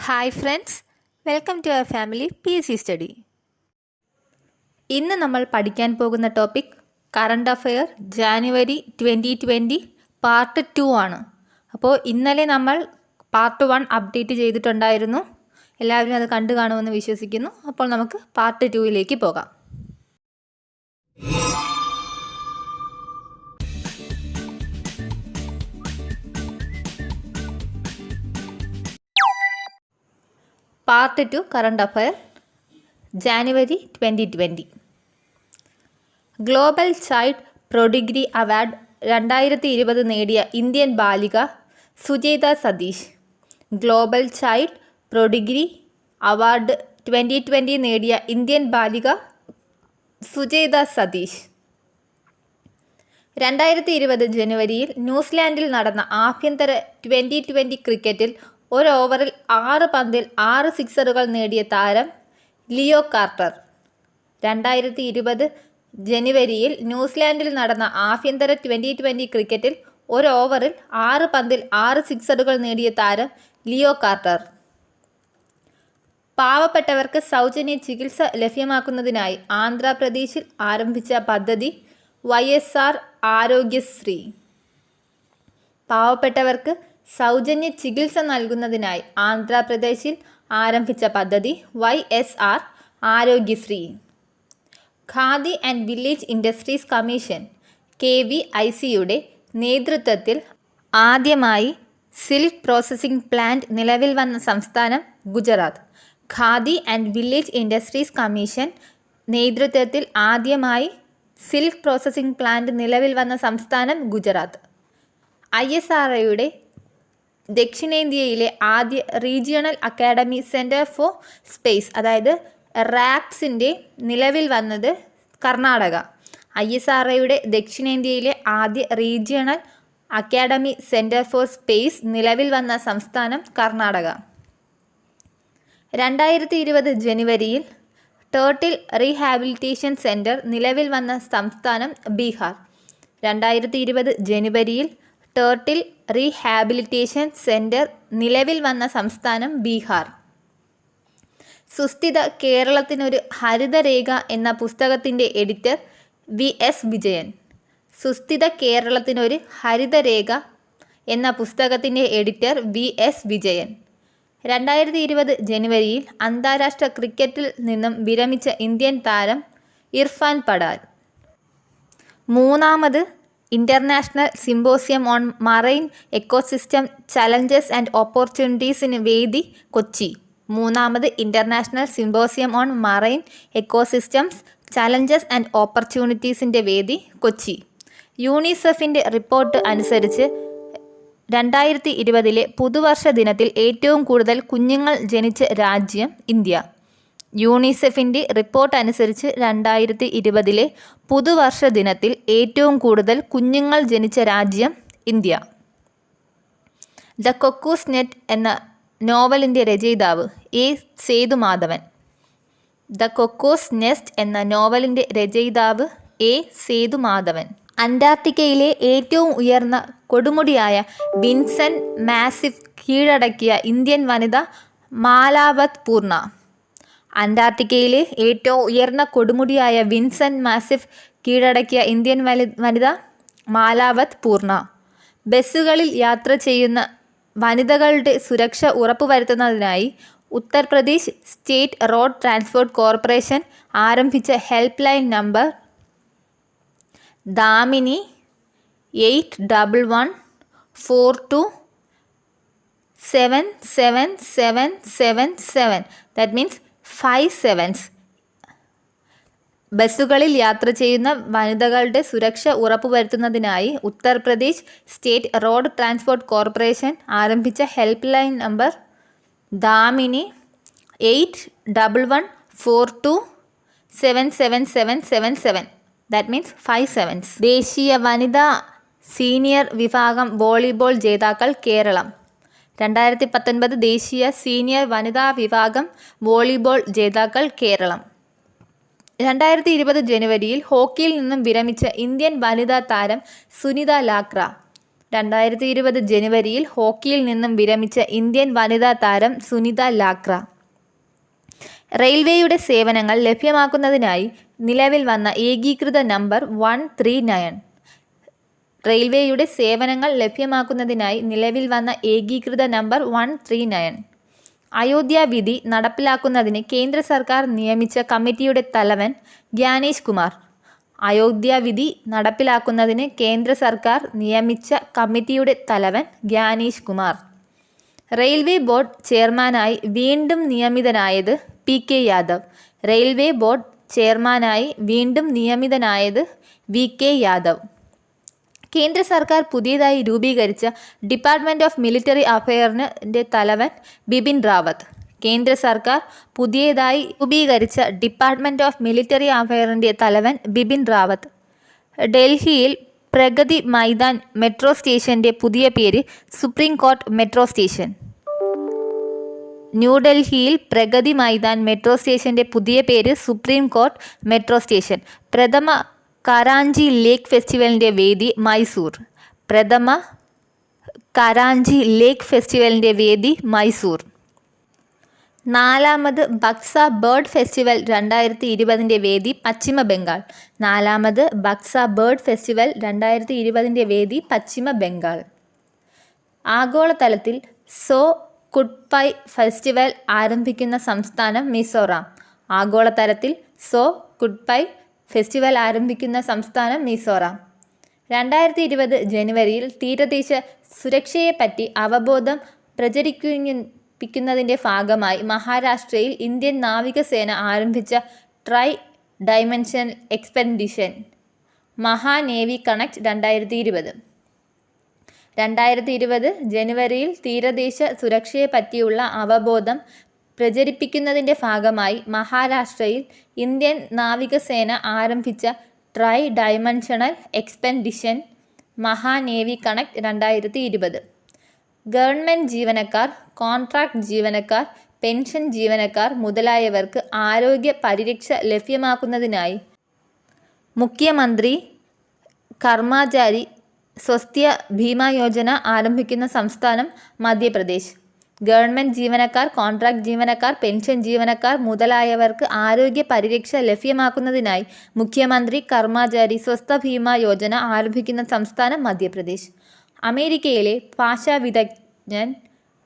Hi friends, welcome to our family PSC study. ഇന്ന് നമ്മൾ പഠിക്കാൻ പോകുന്ന topic current affair January 2020 part 2 ആണ്. അപ്പോൾ ഇന്നലെ നമ്മൾ പാർട്ട് 1 അപ്ഡേറ്റ് ചെയ്തിട്ടുണ്ടായിരുന്നു. എല്ലാവരും അത് കണ്ടു കാണുമെന്ന് വിശ്വസിക്കുന്നു. അപ്പോൾ നമുക്ക് പാർട്ട് 2യിലേക്ക് പോകാം. Part 2 current affair January 2020. Global child prodigy award 2020 നേടിയ ഇന്ത്യൻ ബാലിക Sujetha Satheesh. Global child prodigy award 2020 നേടിയ ഇന്ത്യൻ ബാലിക സുജേത സതീഷ് 2020 ജനുവരിയിൽ ന്യൂസിലാൻഡിൽ നടന്ന ആഭ്യന്തര 2020 ക്രിക്കറ്റിൽ ഒരു ഓവറിൽ 6 പന്തിൽ 6 സിക്സറുകൾ നേടിയ താരം ലിയോ കാർട്ടർ. 2020 ജനുവരിയിൽ ന്യൂസിലാൻഡിൽ നടന്ന ആഭ്യന്തര 2020 ക്രിക്കറ്റിൽ ഒരു ഓവറിൽ 6 പന്തിൽ 6 സിക്സറുകൾ നേടിയ താരം ലിയോ കാർട്ടർ. പാവപ്പെട്ടവർക്ക് സൗജന്യ ചികിത്സ ലഭ്യമാക്കുന്നതിനായി ആന്ധ്രാപ്രദേശിൽ ആരംഭിച്ച പദ്ധതി YSR ആരോഗ്യശ്രീ. പാവപ്പെട്ടവർക്ക് സൗജന്യ ചികിത്സ നൽകുന്നതിനായി ആന്ധ്രാപ്രദേശിൽ ആരംഭിച്ച പദ്ധതി YSR Aarogyasri. Khadi and village industries commission KVICയുടെ നേതൃത്വത്തിൽ ആദ്യമായി സിൽക്ക് പ്രോസസ്സിംഗ് പ്ലാന്റ് നിലവിൽ വന്ന സംസ്ഥാനം Gujarat. Khadi and village industries commission നേതൃത്വത്തിൽ ആദ്യമായി സിൽക്ക് പ്രോസസ്സിംഗ് പ്ലാന്റ് നിലവിൽ വന്ന സംസ്ഥാനം ഗുജറാത്ത്. ISROയുടെ ദക്ഷിണേന്ത്യയിലെ ആദ്യ regional academy centre for space, അതായത് റാക്സിൻ്റെ നിലവിൽ വന്നത് കർണാടക. ISROയുടെ ദക്ഷിണേന്ത്യയിലെ ആദ്യ regional academy centre for space നിലവിൽ വന്ന സംസ്ഥാനം കർണാടക. 2020 ജനുവരിയിൽ ടേർട്ടിൽ റീഹാബിലിറ്റേഷൻ സെൻറ്റർ നിലവിൽ വന്ന സംസ്ഥാനം ബീഹാർ. 2020 ജനുവരിയിൽ ടേർട്ടിൽ റീഹാബിലിറ്റേഷൻ സെൻറ്റർ നിലവിൽ വന്ന സംസ്ഥാനം ബീഹാർ. സുസ്ഥിത കേരളത്തിനൊരു ഹരിതരേഖ എന്ന പുസ്തകത്തിൻ്റെ എഡിറ്റർ VS വിജയൻ. സുസ്ഥിത കേരളത്തിനൊരു ഹരിതരേഖ എന്ന പുസ്തകത്തിൻ്റെ എഡിറ്റർ VS വിജയൻ. 2020 ജനുവരിയിൽ അന്താരാഷ്ട്ര ക്രിക്കറ്റിൽ നിന്നും വിരമിച്ച ഇന്ത്യൻ താരം ഇർഫാൻ പഠാൻ. മൂന്നാമത് international symposium on marine ecosystem challenges and ഓപ്പർച്യൂണിറ്റീസിന് വേദി കൊച്ചി. മൂന്നാമത് international symposium on marine ecosystems challenges and ഓപ്പർച്യൂണിറ്റീസിൻ്റെ വേദി കൊച്ചി. യൂണിസെഫിൻ്റെ റിപ്പോർട്ട് അനുസരിച്ച് 2020 പുതുവർഷ ദിനത്തിൽ ഏറ്റവും കൂടുതൽ കുഞ്ഞുങ്ങൾ ജനിച്ച രാജ്യം ഇന്ത്യ. യൂണിസെഫിൻ്റെ റിപ്പോർട്ട് അനുസരിച്ച് 2020 പുതുവർഷ ദിനത്തിൽ ഏറ്റവും കൂടുതൽ കുഞ്ഞുങ്ങൾ ജനിച്ച രാജ്യം ഇന്ത്യ. ദ കൊക്കൂസ് നെറ്റ് എന്ന നോവലിൻ്റെ രചയിതാവ് A. Sethumadhavan. The cuckoo's nest എന്ന നോവലിൻ്റെ രചയിതാവ് A. സേതുമാധവൻ. അന്റാർട്ടിക്കയിലെ ഏറ്റവും ഉയർന്ന കൊടുമുടിയായ വിൻസൻ മാസിഫ് കീഴടക്കിയ ഇന്ത്യൻ വനിത മാലാവത് പൂർണ്ണ. അന്റാർട്ടിക്കയിലെ ഏറ്റവും ഉയർന്ന കൊടുമുടിയായ വിൻസൻ മാസിഫ് കീഴടക്കിയ ഇന്ത്യൻ വനിത മാലാവത് പൂർണ്ണ. ബസ്സുകളിൽ യാത്ര ചെയ്യുന്ന വനിതകളുടെ സുരക്ഷ ഉറപ്പുവരുത്തുന്നതിനായി Uttar Pradesh state road transport corporation ആരംഭിച്ച help line number Damini 8114277777. That means 5 sevens. ബസ്സുകളിൽ യാത്ര ചെയ്യുന്ന വനിതകളുടെ സുരക്ഷ ഉറപ്പുവരുത്തുന്നതിനായി Uttar Pradesh state road transport corporation ആരംഭിച്ച help line number Damini 8114277777. That means 5 sevens. ദേശീയ വനിതാ സീനിയർ വിഭാഗം വോളിബോൾ ജേതാക്കൾ കേരളം. 2019 ദേശീയ സീനിയർ വനിതാ വിഭാഗം വോളിബോൾ ജേതാക്കൾ കേരളം. 2020 ജനുവരിയിൽ ഹോക്കിയിൽ നിന്നും വിരമിച്ച ഇന്ത്യൻ വനിതാ താരം സുനിത ലാക്ര. 2020 ജനുവരിയിൽ ഹോക്കിയിൽ നിന്നും വിരമിച്ച ഇന്ത്യൻ വനിതാ താരം സുനിത ലാക്ര. റെയിൽവേയുടെ സേവനങ്ങൾ ലഭ്യമാക്കുന്നതിനായി നിലവിൽ വന്ന ഏകീകൃത നമ്പർ 139. റെയിൽവേയുടെ സേവനങ്ങൾ ലഭ്യമാക്കുന്നതിനായി നിലവിൽ വന്ന ഏകീകൃത നമ്പർ 139. അയോധ്യ വിധി നടപ്പിലാക്കുന്നതിന് കേന്ദ്ര സർക്കാർ നിയമിച്ച കമ്മിറ്റിയുടെ തലവൻ ഗ്യാനേഷ് കുമാർ. അയോധ്യ വിധി നടപ്പിലാക്കുന്നതിന് കേന്ദ്ര സർക്കാർ നിയമിച്ച കമ്മിറ്റിയുടെ തലവൻ ഗ്യാനേഷ് കുമാർ. റെയിൽവേ ബോർഡ് ചെയർമാനായി വീണ്ടും നിയമിതനായത് PK യാദവ്. റെയിൽവേ ബോർഡ് ചെയർമാനായി വീണ്ടും നിയമിതനായത് VK യാദവ്. കേന്ദ്ര സർക്കാർ പുതിയതായി രൂപീകരിച്ച ഡിപ്പാർട്ട്മെൻറ്റ് ഓഫ് മിലിറ്ററി അഫയറിൻ്റെ തലവൻ ബിപിൻ റാവത്ത്. കേന്ദ്ര സർക്കാർ പുതിയതായി രൂപീകരിച്ച ഡിപ്പാർട്ട്മെൻറ്റ് ഓഫ് മിലിറ്ററി അഫയറിൻ്റെ തലവൻ ബിപിൻ റാവത്ത്. ഡൽഹിയിൽ പ്രഗതി മൈതാൻ മെട്രോ സ്റ്റേഷൻ്റെ പുതിയ പേര് സുപ്രീം കോർട്ട് മെട്രോ സ്റ്റേഷൻ. ന്യൂഡൽഹിയിൽ പ്രഗതി മൈതാൻ മെട്രോ സ്റ്റേഷൻ്റെ പുതിയ പേര് സുപ്രീം കോർട്ട് മെട്രോ സ്റ്റേഷൻ. പ്രഥമ കരാഞ്ചി ലേക്ക് ഫെസ്റ്റിവലിൻ്റെ വേദി മൈസൂർ. പ്രഥമ കരാഞ്ചി ലേക്ക് ഫെസ്റ്റിവലിൻ്റെ വേദി മൈസൂർ. 4ാമത് ബക്സ ബേർഡ് ഫെസ്റ്റിവൽ 2020 വേദി പശ്ചിമ ബംഗാൾ. 4ാമത് ബക്സ ബേർഡ് ഫെസ്റ്റിവൽ 2020 വേദി പശ്ചിമ ബംഗാൾ. ആഗോളതലത്തിൽ സോ കുഡ്പൈ ഫെസ്റ്റിവൽ ആരംഭിക്കുന്ന സംസ്ഥാനം മിസോറാം. ആഗോളതലത്തിൽ സോ കുഡ്പൈ ഫെസ്റ്റിവൽ ആരംഭിക്കുന്ന സംസ്ഥാനം മിസോറാം. 2020 ജനുവരിയിൽ തീരദേശ സുരക്ഷയെപ്പറ്റി അവബോധം പ്രചരിപ്പിക്കുന്നതിൻ്റെ ഭാഗമായി മഹാരാഷ്ട്രയിൽ ഇന്ത്യൻ നാവികസേന ആരംഭിച്ച ട്രൈ ഡൈമെൻഷണൽ എക്സ്പെഡിഷൻ മഹാ നേവി കണക്ട് 2020. 2020 ജനുവരിയിൽ തീരദേശ സുരക്ഷയെപ്പറ്റിയുള്ള അവബോധം പ്രചരിപ്പിക്കുന്നതിൻ്റെ ഭാഗമായി മഹാരാഷ്ട്രയിൽ ഇന്ത്യൻ നാവികസേന ആരംഭിച്ച ട്രൈ ഡൈമെൻഷണൽ എക്സ്പെഡിഷൻ മഹാ നേവി കണക്ട് 2020. ഗവൺമെൻറ് ജീവനക്കാർ, കോൺട്രാക്ട് ജീവനക്കാർ, പെൻഷൻ ജീവനക്കാർ മുതലായവർക്ക് ആരോഗ്യ പരിരക്ഷ ലഭ്യമാക്കുന്നതിനായി മുഖ്യമന്ത്രി കർമ്മചാരി സ്വാസ്ഥ്യ ബീമാ യോജന ആരംഭിക്കുന്ന സംസ്ഥാനം മധ്യപ്രദേശ്. ഗവൺമെൻറ് ജീവനക്കാർ, കോൺട്രാക്ട് ജീവനക്കാർ, പെൻഷൻ ജീവനക്കാർ മുതലായവർക്ക് ആരോഗ്യ പരിരക്ഷ ലഭ്യമാക്കുന്നതിനായി മുഖ്യമന്ത്രി കർമ്മചാരി സ്വാസ്ഥ്യ ബീമാ യോജന ആരംഭിക്കുന്ന സംസ്ഥാനം മധ്യപ്രദേശ്. അമേരിക്കയിലെ ഭാഷാ വിദഗ്ധൻ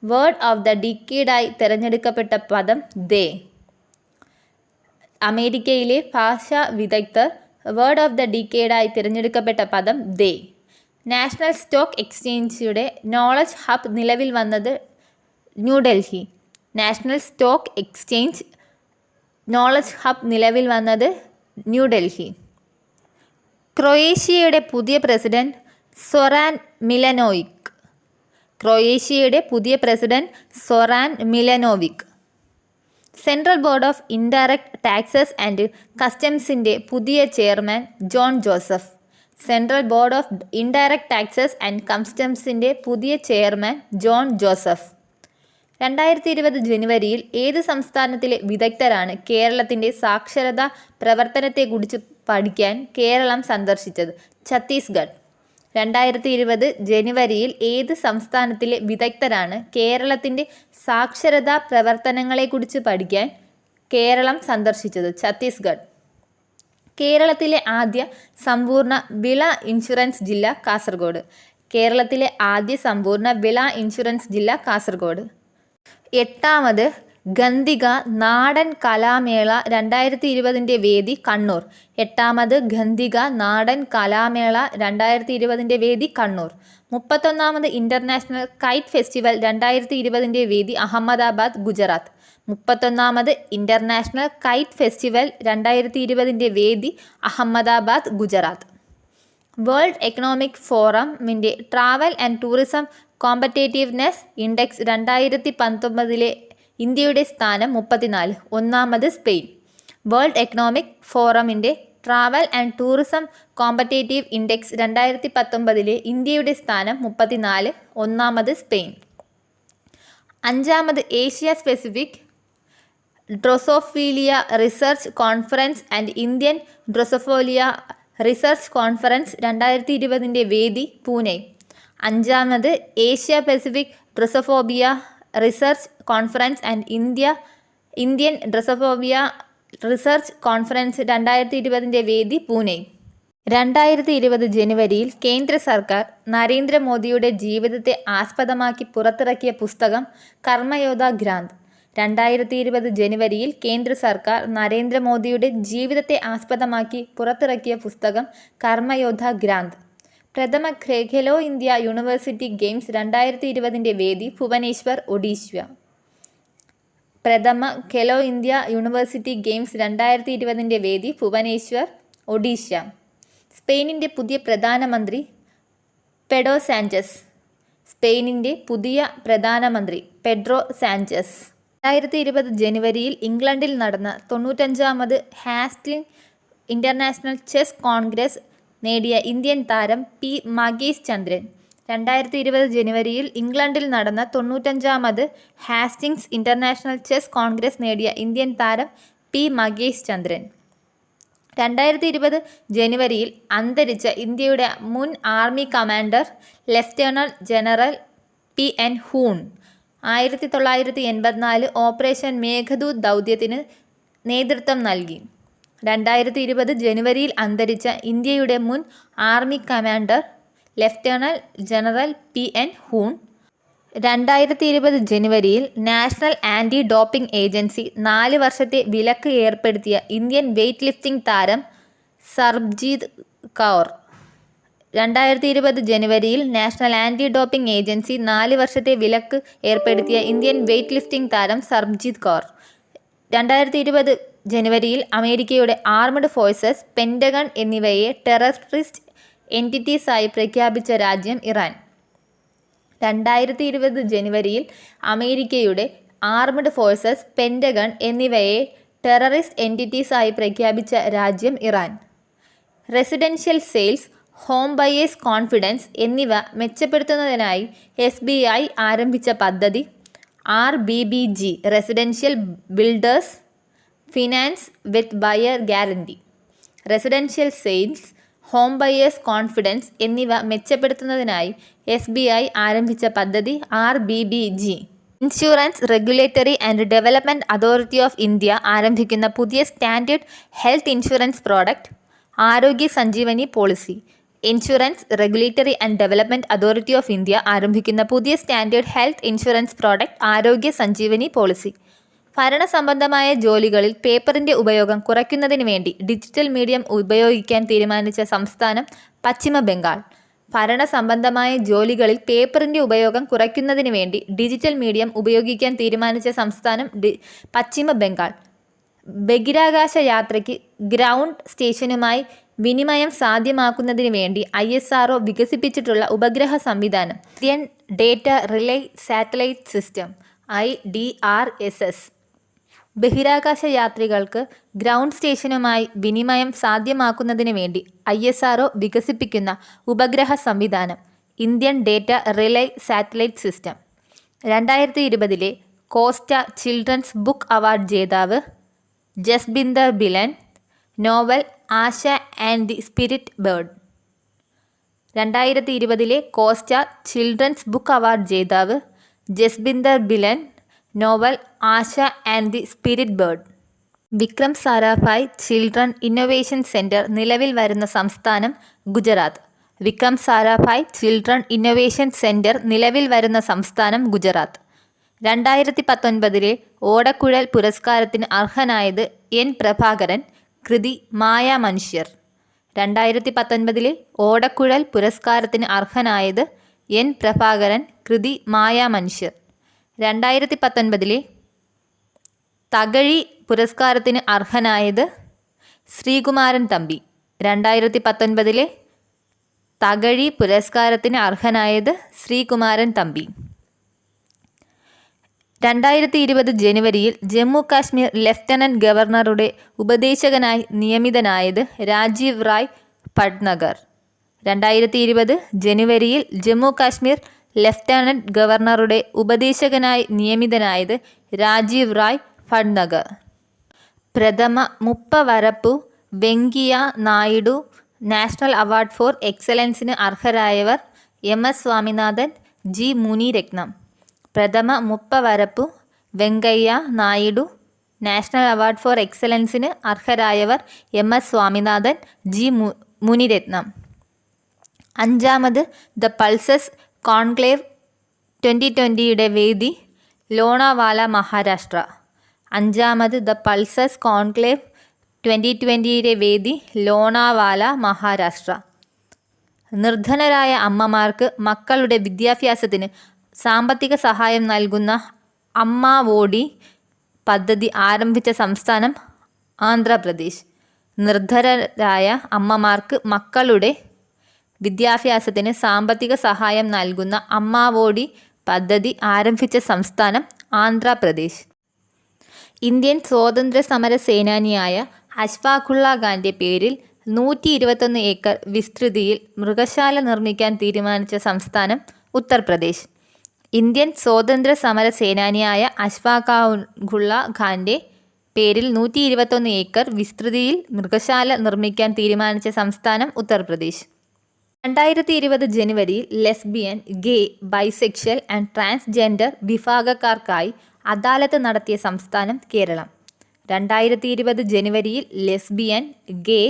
വേർഡ് ഓഫ് ദ ഡിക്കേഡായി തിരഞ്ഞെടുക്കപ്പെട്ട പദം ദേ. അമേരിക്കയിലെ ഭാഷാ വിദഗ്ധർ വേർഡ് ഓഫ് ദ ഡിക്കേഡായി തിരഞ്ഞെടുക്കപ്പെട്ട പദം ദേ. നാഷണൽ സ്റ്റോക്ക് എക്സ്ചേഞ്ചിയുടെ നോളജ് ഹബ് നിലവിൽ വന്നത് New Delhi. National stock exchange knowledge hub നിലവിൽ വന്നത് ന്യൂഡൽഹി. ക്രൊയേഷ്യയുടെ പുതിയ പ്രസിഡന്റ് സൊറാൻ മിലനോവിക്. ക്രൊയേഷ്യയുടെ പുതിയ president Zoran Milanovic. Central board of indirect taxes and കസ്റ്റംസിൻ്റെ പുതിയ chairman John Joseph. Central board of indirect taxes and കസ്റ്റംസിൻ്റെ പുതിയ ചെയർമാൻ ജോൺ ജോസഫ്. 2020 ജനുവരിയിൽ ഏത് സംസ്ഥാനത്തിലെ വിദഗ്ധരാണ് കേരളത്തിൻ്റെ സാക്ഷരതാ പ്രവർത്തനത്തെക്കുറിച്ച് പഠിക്കാൻ കേരളം സന്ദർശിച്ചത്? ഛത്തീസ്ഗഡ്. 2020 ജനുവരിയിൽ ഏത് സംസ്ഥാനത്തിലെ വിദഗ്ധരാണ് കേരളത്തിൻ്റെ സാക്ഷരതാ പ്രവർത്തനങ്ങളെക്കുറിച്ച് പഠിക്കാൻ കേരളം സന്ദർശിച്ചത്? ഛത്തീസ്ഗഡ്. കേരളത്തിലെ ആദ്യ സമ്പൂർണ്ണ വിള ഇൻഷുറൻസ് ജില്ല കാസർഗോഡ്. കേരളത്തിലെ ആദ്യ സമ്പൂർണ്ണ വിള ഇൻഷുറൻസ് ജില്ല കാസർഗോഡ്. 8ാമത് ഗന്ധിക നാടൻ കലാമേള 2020 വേദി കണ്ണൂർ. 8ാമത് ഗന്ധിക നാടൻ കലാമേള 2020 വേദി കണ്ണൂർ. 31ാമത് ഇൻ്റർനാഷണൽ കൈറ്റ് ഫെസ്റ്റിവൽ 2020 വേദി അഹമ്മദാബാദ്, ഗുജറാത്ത്. 31ാമത് ഇൻ്റർനാഷണൽ കൈറ്റ് ഫെസ്റ്റിവൽ 2020 വേദി അഹമ്മദാബാദ്, ഗുജറാത്ത്. വേൾഡ് എക്കണോമിക് ഫോറമിൻ്റെ travel and tourism competitiveness index 2019 ഇന്ത്യയുടെ സ്ഥാനം 34. 1ാമത് സ്പെയിൻ. വേൾഡ് എക്കണോമിക് ഫോറമിൻ്റെ travel and tourism competitive index 2019 ഇന്ത്യയുടെ സ്ഥാനം 34. 1ാമത് സ്പെയിൻ. 5ാമത് Asia Pacific drosophila research conference and Indian drosophila research conference 2020 വേദി പൂനെ. അഞ്ചാമത് Asia Pacific drosophila research conference and Indian ഡ്രസോഫോബിയ research conference 2020 വേദി പൂനെ. 2020 ജനുവരിയിൽ കേന്ദ്ര സർക്കാർ നരേന്ദ്രമോദിയുടെ ജീവിതത്തെ ആസ്പദമാക്കി പുറത്തിറക്കിയ പുസ്തകം കർമ്മയോദ്ധ ഗ്രാന്ത്. 2020 ജനുവരിയിൽ കേന്ദ്ര സർക്കാർ നരേന്ദ്രമോദിയുടെ ജീവിതത്തെ ആസ്പദമാക്കി പുറത്തിറക്കിയ പുസ്തകം കർമ്മയോദ്ധ ഗ്രാന്ത്. പ്രഥമ ഖേലോ ഇന്ത്യ യൂണിവേഴ്സിറ്റി ഗെയിംസ് 2020 വേദി ഭുവനേശ്വർ, ഒഡീഷ. പ്രഥമ ഖേലോ ഇന്ത്യ യൂണിവേഴ്സിറ്റി ഗെയിംസ് 2020 വേദി ഭുവനേശ്വർ, ഒഡീഷ. സ്പെയിനിൻ്റെ പുതിയ പ്രധാനമന്ത്രി പെഡ്രോ സാഞ്ചസ്. സ്പെയിനിൻ്റെ പുതിയ പ്രധാനമന്ത്രി പെഡ്രോ സാഞ്ചസ്. 2020 ജനുവരിയിൽ ഇംഗ്ലണ്ടിൽ നടന്ന 95ാമത് ഹാസ്റ്റിംഗ്സ് ഇൻ്റർനാഷണൽ ചെസ് കോൺഗ്രസ് നേടിയ ഇന്ത്യൻ താരം പി മകേഷ് ചന്ദ്രൻ. 2020 ജനുവരിയിൽ ഇംഗ്ലണ്ടിൽ നടന്ന 95ാമത് ഹാസ്റ്റിംഗ്സ് ഇൻ്റർനാഷണൽ ചെസ് കോൺഗ്രസ് നേടിയ ഇന്ത്യൻ താരം പി മകേഷ് ചന്ദ്രൻ. 2020 ജനുവരിയിൽ അന്തരിച്ച ഇന്ത്യയുടെ മുൻ army commander lieutenant general P N Hoon 1984 operation Meghdoot ദൗത്യത്തിന് നേതൃത്വം നൽകി. 2020 ജനുവരിയിൽ അന്തരിച്ച ഇന്ത്യയുടെ മുൻ army commander lieutenant general P N Hoon. 2020 ജനുവരിയിൽ നാഷണൽ ആൻറ്റി ഡോപ്പിംഗ് ഏജൻസി 4 വർഷത്തെ വിലക്ക് ഏർപ്പെടുത്തിയ ഇന്ത്യൻ വെയ്റ്റ് ലിഫ്റ്റിംഗ് താരം സർബ്ജീത് കൗർ. 2020 ജനുവരിയിൽ നാഷണൽ ആൻറ്റി ഡോപ്പിംഗ് ഏജൻസി 4 വർഷത്തെ വിലക്ക് ഏർപ്പെടുത്തിയ ഇന്ത്യൻ വെയ്റ്റ് ലിഫ്റ്റിംഗ് താരം സർബ്ജീത് കൗർ. 2020 ജനുവരിയിൽ അമേരിക്കയുടെ ആർമഡ് ഫോഴ്സസ്, പെൻറ്റഗൺ എന്നിവയെ ടെററിസ്റ്റ് എൻറ്റിറ്റീസായി പ്രഖ്യാപിച്ച രാജ്യം ഇറാൻ. 2020 ജനുവരിയിൽ അമേരിക്കയുടെ ആർമഡ് ഫോഴ്സസ്, പെൻറ്റഗൺ എന്നിവയെ ടെററിസ്റ്റ് എൻറ്റിറ്റീസായി പ്രഖ്യാപിച്ച രാജ്യം Iran. Residential sales, home buyers confidence എന്നിവ മെച്ചപ്പെടുത്തുന്നതിനായി SBI ആരംഭിച്ച പദ്ധതി RBBG residential builders finance with buyer guarantee. Residential sales, home buyers confidence എന്നിവ മെച്ചപ്പെടുത്തുന്നതിനായി SBI ആരംഭിച്ച പദ്ധതി RBBG. Insurance regulatory and development authority of India ആരംഭിക്കുന്ന പുതിയ standard health insurance product Arogya Sanjeevani policy. Insurance regulatory and development authority of India ആരംഭിക്കുന്ന പുതിയ standard health insurance product Arogya Sanjeevani policy. ഭരണസംബന്ധമായ ജോലികളിൽ പേപ്പറിൻ്റെ ഉപയോഗം കുറയ്ക്കുന്നതിന് വേണ്ടി ഡിജിറ്റൽ മീഡിയം ഉപയോഗിക്കാൻ തീരുമാനിച്ച സംസ്ഥാനം പശ്ചിമ ബംഗാൾ. ഭരണസംബന്ധമായ ജോലികളിൽ പേപ്പറിൻ്റെ ഉപയോഗം കുറയ്ക്കുന്നതിന് വേണ്ടി ഡിജിറ്റൽ മീഡിയം ഉപയോഗിക്കാൻ തീരുമാനിച്ച സംസ്ഥാനം പശ്ചിമ ബംഗാൾ. ബഹിരാകാശ യാത്രയ്ക്ക് ഗ്രൗണ്ട് സ്റ്റേഷനുമായി വിനിമയം സാധ്യമാക്കുന്നതിന് വേണ്ടി ISRO വികസിപ്പിച്ചിട്ടുള്ള ഉപഗ്രഹ സംവിധാനം Indian data relay satellite system IDRSS. ബഹിരാകാശ യാത്രികൾക്ക് ഗ്രൗണ്ട് സ്റ്റേഷനുമായി വിനിമയം സാധ്യമാക്കുന്നതിന് വേണ്ടി ISRO വികസിപ്പിക്കുന്ന ഉപഗ്രഹ സംവിധാനം Indian data relay satellite system. 2020 Costa children's book award ജേതാവ് Jasbinder Bilan. Novel Asha and the spirit bird. 2020 Costa children's book award ജേതാവ് Jasbinder Bilan. Novel Asha and the spirit bird. Vikram Sarabhai children innovation centre നിലവിൽ വരുന്ന സംസ്ഥാനം Gujarat. Vikram Sarabhai children innovation centre നിലവിൽ വരുന്ന സംസ്ഥാനം ഗുജറാത്ത്. 2019 ഓടക്കുഴൽ പുരസ്കാരത്തിന് അർഹനായത് N പ്രഭാകരൻ. കൃതി മായാമനുഷ്യർ. 2019 ഓടക്കുഴൽ പുരസ്കാരത്തിന് അർഹനായത് N പ്രഭാകരൻ. കൃതി മായാമനുഷ്യർ. 2019 തകഴി പുരസ്കാരത്തിന് അർഹനായത് ശ്രീകുമാരൻ തമ്പി. 2019 തകഴി പുരസ്കാരത്തിന് അർഹനായത് ശ്രീകുമാരൻ തമ്പി. 2020 ജനുവരിയിൽ ജമ്മു കാശ്മീർ ലഫ്റ്റനന്റ് ഗവർണറുടെ ഉപദേശകനായി നിയമിതനായത് രാജീവ് റായ് ഭട്നഗർ. 2020 ജനുവരിയിൽ ജമ്മു കാശ്മീർ ലഫ്റ്റനന്റ് ഗവർണറുടെ ഉപദേശകനായി നിയമിതനായത് രാജീവ് റായ് ഭട്നഗർ. പ്രഥമ Muppavarapu Venkaiah Naidu national award for എക്സലൻസിന് അർഹരായവർ MS സ്വാമിനാഥൻ, G മുനിരത്നം. പ്രഥമ Muppavarapu Venkaiah Naidu. National award for എക്സലൻസിന് അർഹരായവർ MS സ്വാമിനാഥൻ, G മുനിരത്നം. അഞ്ചാമത് ദ പൾസസ് കോൺക്ലേവ് 2020 വേദി ലോണാവാല, മഹാരാഷ്ട്ര. അഞ്ചാമത് ദ പൾസസ് കോൺക്ലേവ് 2020 വേദി ലോണാവാല, മഹാരാഷ്ട്ര. നിർധനരായ അമ്മമാർക്ക് മക്കളുടെ വിദ്യാഭ്യാസത്തിന് സാമ്പത്തിക സഹായം നൽകുന്ന അമ്മ ഓടി പദ്ധതി ആരംഭിച്ച സംസ്ഥാനം ആന്ധ്രാപ്രദേശ്. നിർധനരായ അമ്മമാർക്ക് മക്കളുടെ വിദ്യാഭ്യാസത്തിന് സാമ്പത്തിക സഹായം നൽകുന്ന അമ്മ ഓടി പദ്ധതി ആരംഭിച്ച സംസ്ഥാനം ആന്ധ്രാപ്രദേശ്. ഇന്ത്യൻ സ്വാതന്ത്ര്യ സമര സേനാനിയായ അഷ്ഫാഖുള്ള ഖാൻ്റെ പേരിൽ 121 ഏക്കർ വിസ്തൃതിയിൽ മൃഗശാല നിർമ്മിക്കാൻ തീരുമാനിച്ച സംസ്ഥാനം ഉത്തർപ്രദേശ്. ഇന്ത്യൻ സ്വാതന്ത്ര്യ സമര സേനാനിയായ അഷ്ഫാഖുള്ള ഖാൻ്റെ പേരിൽ 121 ഏക്കർ വിസ്തൃതിയിൽ മൃഗശാല നിർമ്മിക്കാൻ തീരുമാനിച്ച സംസ്ഥാനം ഉത്തർപ്രദേശ്. 2020 ജനുവരിയിൽ lesbian, gay, bisexual and transgender വിഭാഗക്കാർക്കായി അദാലത്ത് നടത്തിയ സംസ്ഥാനം കേരളം. 2020 ജനുവരിയിൽ lesbian, gay,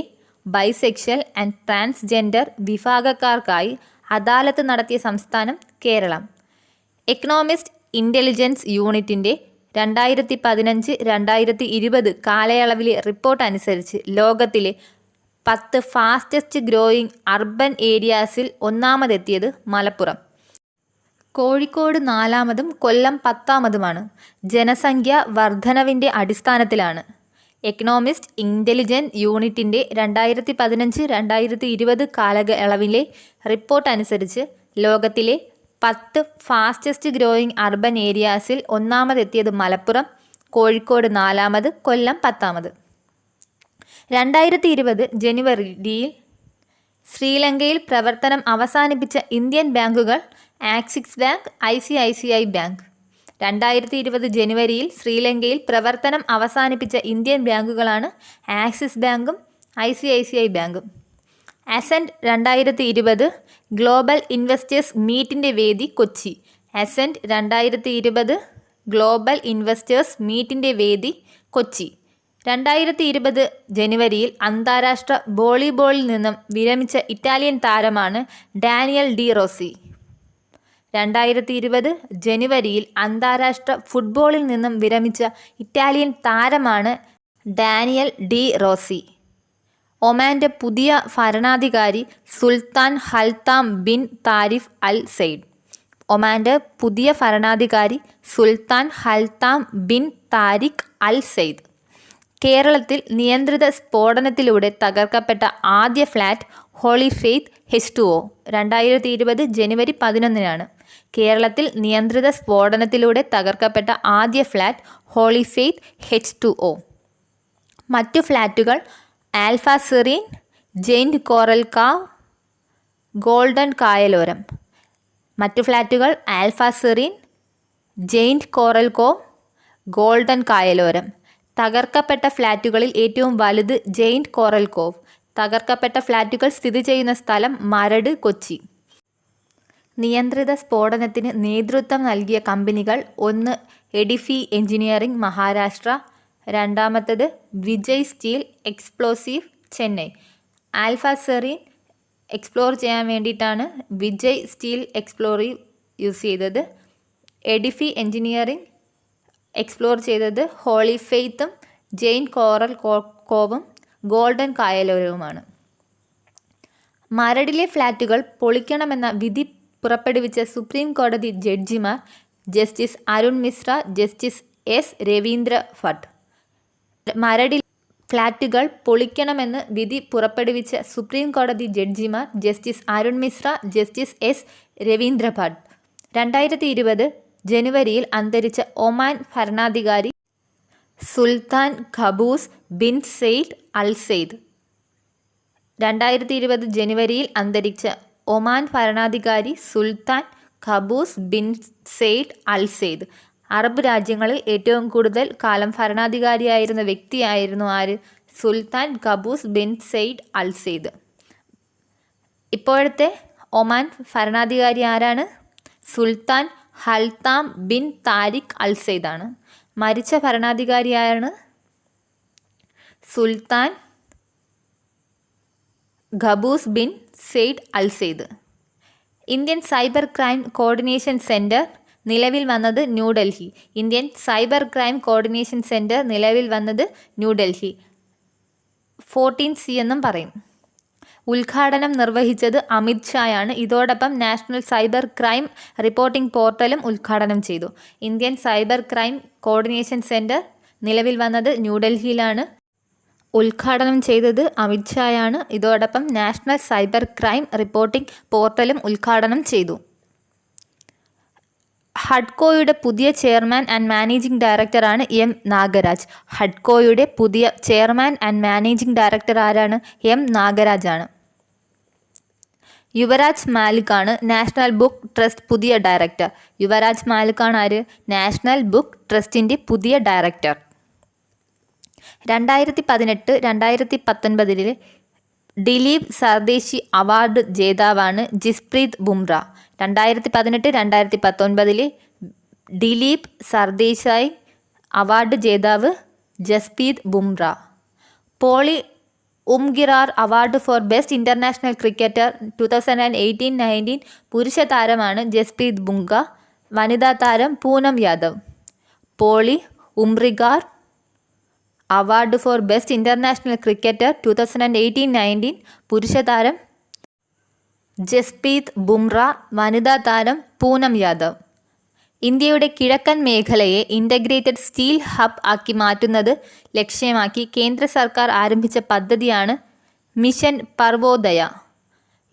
bisexual and transgender വിഭാഗക്കാർക്കായി അദാലത്ത് നടത്തിയ സംസ്ഥാനം കേരളം. എക്കണോമിസ്റ്റ് ഇൻ്റലിജൻസ് യൂണിറ്റിൻ്റെ 2015-2020 കാലയളവിലെ റിപ്പോർട്ട് അനുസരിച്ച് ലോകത്തിലെ 10 ഫാസ്റ്റസ്റ്റ് ഗ്രോയിങ് അർബൻ ഏരിയാസിൽ ഒന്നാമതെത്തിയത് മലപ്പുറം. കോഴിക്കോട് 4-മതും കൊല്ലം 10-മതുമാണ്. ജനസംഖ്യ വർധനവിൻ്റെ അടിസ്ഥാനത്തിലാണ്. എക്കണോമിസ്റ്റ് ഇൻ്റലിജൻസ് യൂണിറ്റിൻ്റെ 2015-2020 കാലയളവിലെ റിപ്പോർട്ട് അനുസരിച്ച് ലോകത്തിലെ 10 ഫാസ്റ്റസ്റ്റ് ഗ്രോയിങ് അർബൻ ഏരിയാസിൽ ഒന്നാമതെത്തിയത് മലപ്പുറം, കോഴിക്കോട് 4-മത്, കൊല്ലം 10-മത്. 2020 ജനുവരിയിൽ ശ്രീലങ്കയിൽ പ്രവർത്തനം അവസാനിപ്പിച്ച ഇന്ത്യൻ ബാങ്കുകൾ ആക്സിസ് ബാങ്ക്, ICICI ബാങ്ക്. 2020 ജനുവരിയിൽ ശ്രീലങ്കയിൽ പ്രവർത്തനം അവസാനിപ്പിച്ച ഇന്ത്യൻ ബാങ്കുകളാണ് ആക്സിസ് ബാങ്കും ICICI ബാങ്കും. അസെൻറ്റ് 2020 ഗ്ലോബൽ ഇൻവെസ്റ്റേഴ്സ് മീറ്റിൻ്റെ വേദി കൊച്ചി. അസെൻറ്റ് 2020 ഗ്ലോബൽ ഇൻവെസ്റ്റേഴ്സ് മീറ്റിൻ്റെ വേദി കൊച്ചി. 2020 ജനുവരിയിൽ അന്താരാഷ്ട്ര വോളിബോളിൽ നിന്നും വിരമിച്ച ഇറ്റാലിയൻ താരമാണ് ഡാനിയൽ ഡി റോസി. 2020 ജനുവരിയിൽ അന്താരാഷ്ട്ര ഫുട്ബോളിൽ നിന്നും വിരമിച്ച ഇറ്റാലിയൻ താരമാണ് ഡാനിയൽ ഡി റോസി. ഒമാൻ്റെ പുതിയ ഭരണാധികാരി സുൽത്താൻ ഹൽത്താം ബിൻ താരിഫ് അൽ സെയ്ദ്. ഒമാൻ്റെ പുതിയ ഭരണാധികാരി സുൽത്താൻ ഹൽത്താം ബിൻ താരിഖ് അൽ സെയ്ദ്. കേരളത്തിൽ നിയന്ത്രിത സ്ഫോടനത്തിലൂടെ തകർക്കപ്പെട്ട ആദ്യ ഫ്ലാറ്റ് ഹോളി ഫെയ്ത്ത് H2O 2020 ജനുവരി 11-നാണ്. കേരളത്തിൽ നിയന്ത്രിത സ്ഫോടനത്തിലൂടെ തകർക്കപ്പെട്ട ആദ്യ ഫ്ലാറ്റ് ഹോളി ഫെയ്ത്ത് H2O. മറ്റു ഫ്ലാറ്റുകൾ alpha serene, Jain coral cove, golden Kayaloram. മറ്റു ഫ്ലാറ്റുകൾ alpha serene, Jain coral cove, golden Kayaloram. തകർക്കപ്പെട്ട ഫ്ലാറ്റുകളിൽ ഏറ്റവും വലുത് ജെയിൻറ്റ് കോറൽ കോവ്. തകർക്കപ്പെട്ട ഫ്ലാറ്റുകൾ സ്ഥിതി ചെയ്യുന്ന സ്ഥലം മരട്, കൊച്ചി. നിയന്ത്രിത സ്ഫോടനത്തിന് നേതൃത്വം നൽകിയ കമ്പനികൾ: 1 edifice engineering, Maharashtra. 2 Vijay steel explosive, Chennai. Alpha serene explore ചെയ്യാൻ വേണ്ടിയിട്ടാണ് വിജയ് സ്റ്റീൽ എക്സ്പ്ലോറീവ് യൂസ് ചെയ്തത്. എഡിഫി എഞ്ചിനീയറിംഗ് എക്സ്പ്ലോർ ചെയ്തത് ഹോളി ഫെയ്ത്തും ജെയിൻറ്റ് കോറൽ കോവും ഗോൾഡൻ കായലോരവുമാണ്. മരടിലെ ഫ്ലാറ്റുകൾ പൊളിക്കണമെന്ന വിധി പുറപ്പെടുവിച്ച സുപ്രീം കോടതി ജഡ്ജിമാർ justice Arun Mishra, justice S Ravindra Bhat. മരടിൽ ഫ്ലാറ്റുകൾ പൊളിക്കണമെന്ന് വിധി പുറപ്പെടുവിച്ച സുപ്രീം കോടതി ജഡ്ജിമാർ justice Arun Mishra, justice S Ravindra Bhat. 2020 ജനുവരിയിൽ അന്തരിച്ച ഒമാൻ ഭരണാധികാരി Sultan Qaboos bin Said al Said. 2020 ജനുവരിയിൽ അന്തരിച്ച ഒമാൻ ഭരണാധികാരി Sultan Qaboos bin Said al Said. Arab രാജ്യങ്ങളിൽ ഏറ്റവും കൂടുതൽ കാലം ഭരണാധികാരിയായിരുന്ന വ്യക്തിയായിരുന്നു ആര്? Sultan Qaboos bin Said al Said. ഇപ്പോഴത്തെ ഒമാൻ ഭരണാധികാരി ആരാണ്? Sultan Haitham bin Tariq al Said ആണ്. മരിച്ച ഭരണാധികാരി ആരാണ്? Sultan Qaboos bin Said al Said. Indian cyber crime coordination centre നിലവിൽ വന്നത് New Delhi. Indian cyber crime coordination centre നിലവിൽ വന്നത് ന്യൂഡൽഹി. 14C എന്നും പറയും. ഉദ്ഘാടനം നിർവഹിച്ചത് അമിത് ഷായാണ്. ഇതോടൊപ്പം നാഷണൽ സൈബർ ക്രൈം റിപ്പോർട്ടിംഗ് പോർട്ടലും ഉദ്ഘാടനം ചെയ്തു. Indian cyber crime coordination centre നിലവിൽ വന്നത് ന്യൂഡൽഹിയിലാണ്. ഉദ്ഘാടനം ചെയ്തത് അമിത് ഷായാണ്. ഇതോടൊപ്പം നാഷണൽ സൈബർ ക്രൈം റിപ്പോർട്ടിംഗ് പോർട്ടലും ഉദ്ഘാടനം ചെയ്തു. ഹഡ്കോയുടെ പുതിയ ചെയർമാൻ ആൻഡ് മാനേജിംഗ് ഡയറക്ടറാണ് എം നാഗരാജ്. ഹഡ്കോയുടെ പുതിയ ചെയർമാൻ ആൻഡ് മാനേജിംഗ് ഡയറക്ടർ ആരാണ്? എം നാഗരാജാണ്. യുവരാജ് മാലിക്കാണ് നാഷണൽ ബുക്ക് ട്രസ്റ്റ് പുതിയ ഡയറക്ടർ. യുവരാജ് മാലിക്കാണ് ആര്? നാഷണൽ ബുക്ക് ട്രസ്റ്റിൻ്റെ പുതിയ ഡയറക്ടർ. 2018-2019 ദിലീപ് സർദേശി അവാർഡ് ജേതാവാണ് ജസ്പ്രീത് ബുംറ. 2018-2019 ദിലീപ് സർദേശായി അവാർഡ് ജേതാവ് Jasprit Bumrah. Polly Umrigar award for best international cricketer 2018-19 പുരുഷ താരമാണ് ജസ്പ്രീത് ബുംറ. വനിതാ താരം Poonam Yadav. Polly Umrigar award for best international cricketer 2018-19 പുരുഷ താരം ജസ്പ്രീത് ബുംറ. വനിതാ താരം പൂനം യാദവ്. ഇന്ത്യയുടെ കിഴക്കൻ മേഖലയെ ഇൻ്റഗ്രേറ്റഡ് സ്റ്റീൽ ഹബ് ആക്കി മാറ്റുന്നത് ലക്ഷ്യമാക്കി കേന്ദ്ര സർക്കാർ ആരംഭിച്ച പദ്ധതിയാണ് മിഷൻ പർവോദയ.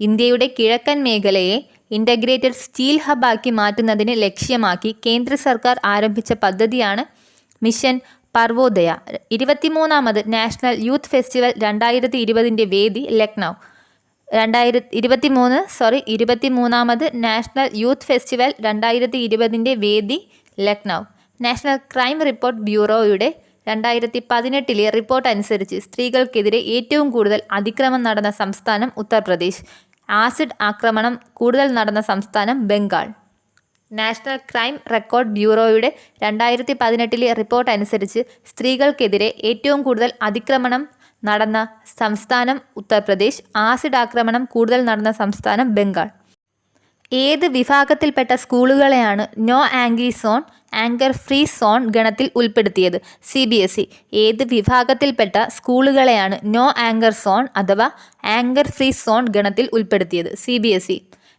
ഇന്ത്യയുടെ കിഴക്കൻ മേഖലയെ ഇൻ്റഗ്രേറ്റഡ് സ്റ്റീൽ ഹബ് ആക്കി മാറ്റുന്നതിന് ലക്ഷ്യമാക്കി കേന്ദ്ര സർക്കാർ ആരംഭിച്ച പദ്ധതിയാണ് മിഷൻ പർവോദയ. 23ാമത് നാഷണൽ യൂത്ത് ഫെസ്റ്റിവൽ 2020 വേദി ലക്നൗ. 23ാമത് നാഷണൽ യൂത്ത് ഫെസ്റ്റിവൽ 2020 വേദി ലക്നൗ. നാഷണൽ ക്രൈം റിപ്പോർട്ട് ബ്യൂറോയുടെ 2018 റിപ്പോർട്ട് അനുസരിച്ച് സ്ത്രീകൾക്കെതിരെ ഏറ്റവും കൂടുതൽ അതിക്രമം നടന്ന സംസ്ഥാനം ഉത്തർപ്രദേശ്. ആസിഡ് ആക്രമണം കൂടുതൽ നടന്ന സംസ്ഥാനം ബംഗാൾ. നാഷണൽ ക്രൈം റെക്കോർഡ് ബ്യൂറോയുടെ 2018 റിപ്പോർട്ട് അനുസരിച്ച് സ്ത്രീകൾക്കെതിരെ ഏറ്റവും കൂടുതൽ അതിക്രമണം നടന്ന സംസ്ഥാനം ഉത്തർപ്രദേശ്. ആസിഡ് ആക്രമണം കൂടുതൽ നടന്ന സംസ്ഥാനം ബംഗാൾ. ഏത് വിഭാഗത്തിൽപ്പെട്ട സ്കൂളുകളെയാണ് no angry zone, anger free zone ഗണത്തിൽ ഉൾപ്പെടുത്തിയത്? CBSE. ഏത് വിഭാഗത്തിൽപ്പെട്ട സ്കൂളുകളെയാണ് നോ ആങ്കർ സോൺ അഥവാ ആങ്കർ ഫ്രീ സോൺ ഗണത്തിൽ ഉൾപ്പെടുത്തിയത്? CBSE.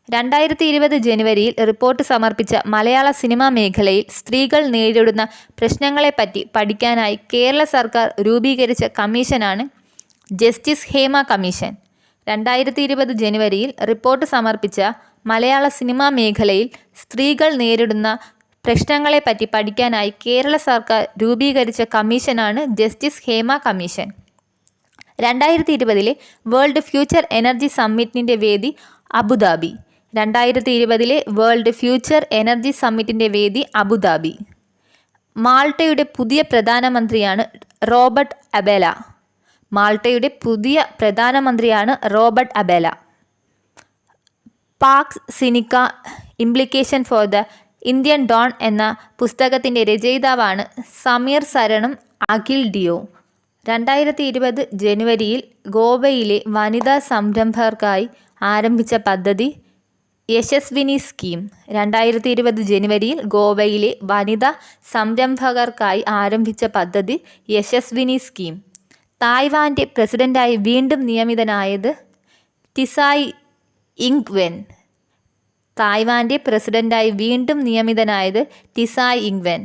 2020 ജനുവരിയിൽ റിപ്പോർട്ട് സമർപ്പിച്ച മലയാള സിനിമാ മേഖലയിൽ സ്ത്രീകൾ നേരിടുന്ന പ്രശ്നങ്ങളെപ്പറ്റി പഠിക്കാനായി കേരള സർക്കാർ രൂപീകരിച്ച കമ്മീഷനാണ് ജസ്റ്റിസ് ഹേമ കമ്മീഷൻ. 2020 ജനുവരിയിൽ റിപ്പോർട്ട് സമർപ്പിച്ച മലയാള സിനിമാ മേഖലയിൽ സ്ത്രീകൾ നേരിടുന്ന പ്രശ്നങ്ങളെപ്പറ്റി പഠിക്കാനായി കേരള സർക്കാർ രൂപീകരിച്ച കമ്മീഷനാണ് justice Hema commission. 2020 world future energy സമ്മിറ്റിൻ്റെ വേദി അബുദാബി. 2020 വേൾഡ് ഫ്യൂച്ചർ എനർജി സമ്മിറ്റിൻ്റെ വേദി അബുദാബി. മാൾട്ടയുടെ പുതിയ പ്രധാനമന്ത്രിയാണ് റോബർട്ട് അബേല. മാൾട്ടയുടെ പുതിയ പ്രധാനമന്ത്രിയാണ് Robert Abela. Pax Sinica implication for the Indian dawn എന്ന പുസ്തകത്തിൻ്റെ രചയിതാവാണ് സമീർ സരണും അഖിൽ ഡിയോ. 2020 ജനുവരിയിൽ ഗോവയിലെ വനിതാ സംരംഭകർക്കായി ആരംഭിച്ച പദ്ധതി യശസ്വിനി സ്കീം. 2020 ജനുവരിയിൽ ഗോവയിലെ വനിതാ സംരംഭകർക്കായി ആരംഭിച്ച പദ്ധതി യശസ്വിനി സ്കീം. തായ്വാൻ്റെ പ്രസിഡന്റായി വീണ്ടും നിയമിതനായത് ടിസായ് ഇംഗ്വെൻ. തായ്വാൻ്റെ പ്രസിഡന്റായി വീണ്ടും നിയമിതനായത് ടിസായ് ഇംഗ്വെൻ.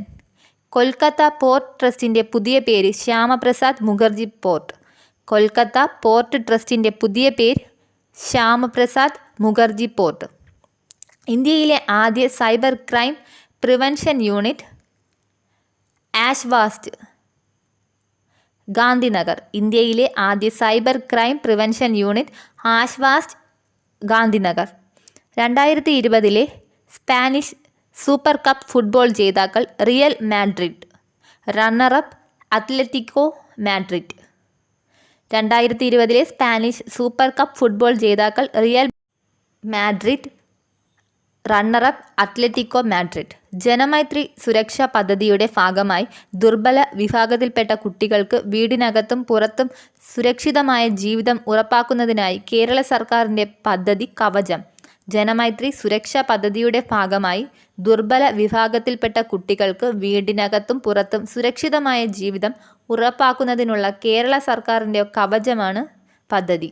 കൊൽക്കത്ത പോർട്ട് ട്രസ്റ്റിൻ്റെ പുതിയ പേര് ശ്യാമപ്രസാദ് മുഖർജി പോർട്ട്. കൊൽക്കത്ത പോർട്ട് ട്രസ്റ്റിൻ്റെ പുതിയ പേര് ശ്യാമപ്രസാദ് മുഖർജി പോർട്ട്. ഇന്ത്യയിലെ ആദ്യ cyber crime prevention unit Ashvast Gandhinagar. ഇന്ത്യയിലെ ആദ്യ cyber crime prevention unit Ashvast Gandhinagar. 2020 Spanish super cup football ജേതാക്കൾ Real Madrid. Runner up Atletico Madrid. 2020 Spanish super cup football ജേതാക്കൾ Madrid. Runner up Atletico Madrid. Janamaithri Suraksha പദ്ധതിയുടെ ഭാഗമായി ദുർബല വിഭാഗത്തിൽപ്പെട്ട കുട്ടികൾക്ക് വീടിനകത്തും പുറത്തും സുരക്ഷിതമായ ജീവിതം ഉറപ്പാക്കുന്നതിനായി കേരള സർക്കാരിൻ്റെ പദ്ധതി കവചം. ജനമൈത്രി സുരക്ഷാ പദ്ധതിയുടെ ഭാഗമായി ദുർബല വിഭാഗത്തിൽപ്പെട്ട കുട്ടികൾക്ക് വീടിനകത്തും പുറത്തും സുരക്ഷിതമായ ജീവിതം ഉറപ്പാക്കുന്നതിനുള്ള കേരള സർക്കാരിൻ്റെ കവചമാണ് പദ്ധതി.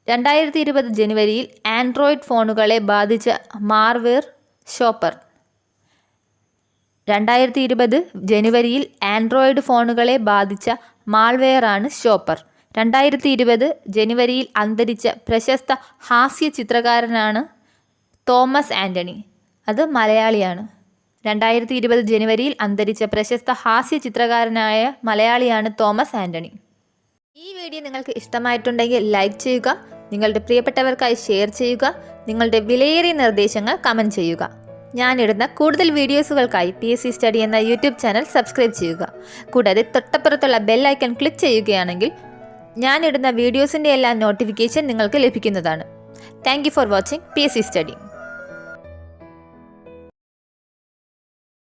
2020 ജനുവരിയിൽ ആൻഡ്രോയിഡ് ഫോണുകളെ ബാധിച്ച മാർവെയർ ഷോപ്പർ. 2020 ജനുവരിയിൽ ആൻഡ്രോയിഡ് ഫോണുകളെ ബാധിച്ച മാൾവെയറാണ് ഷോപ്പർ. 2020 ജനുവരിയിൽ അന്തരിച്ച പ്രശസ്ത ഹാസ്യ ചിത്രകാരനാണ് തോമസ് ആൻ്റണി. അത് മലയാളിയാണ്. 2020 ജനുവരിയിൽ അന്തരിച്ച പ്രശസ്ത ഹാസ്യ ചിത്രകാരനായ മലയാളിയാണ് തോമസ് ആൻ്റണി. ഈ വീഡിയോ നിങ്ങൾക്ക് ഇഷ്ടമായിട്ടുണ്ടെങ്കിൽ ലൈക്ക് ചെയ്യുക, നിങ്ങളുടെ പ്രിയപ്പെട്ടവർക്കായി ഷെയർ ചെയ്യുക, നിങ്ങളുടെ വിലയേറിയ നിർദ്ദേശങ്ങൾ കമൻറ്റ് ചെയ്യുക. ഞാനിടുന്ന കൂടുതൽ വീഡിയോസുകൾക്കായി PSC സ്റ്റഡി എന്ന യൂട്യൂബ് ചാനൽ സബ്സ്ക്രൈബ് ചെയ്യുക. കൂടാതെ തൊട്ടപ്പുറത്തുള്ള ബെൽ ഐക്കൺ ക്ലിക്ക് ചെയ്യുകയാണെങ്കിൽ ഞാനിടുന്ന വീഡിയോസിൻ്റെ എല്ലാ നോട്ടിഫിക്കേഷൻ നിങ്ങൾക്ക് ലഭിക്കുന്നതാണ്. Thank you for watching PSC study.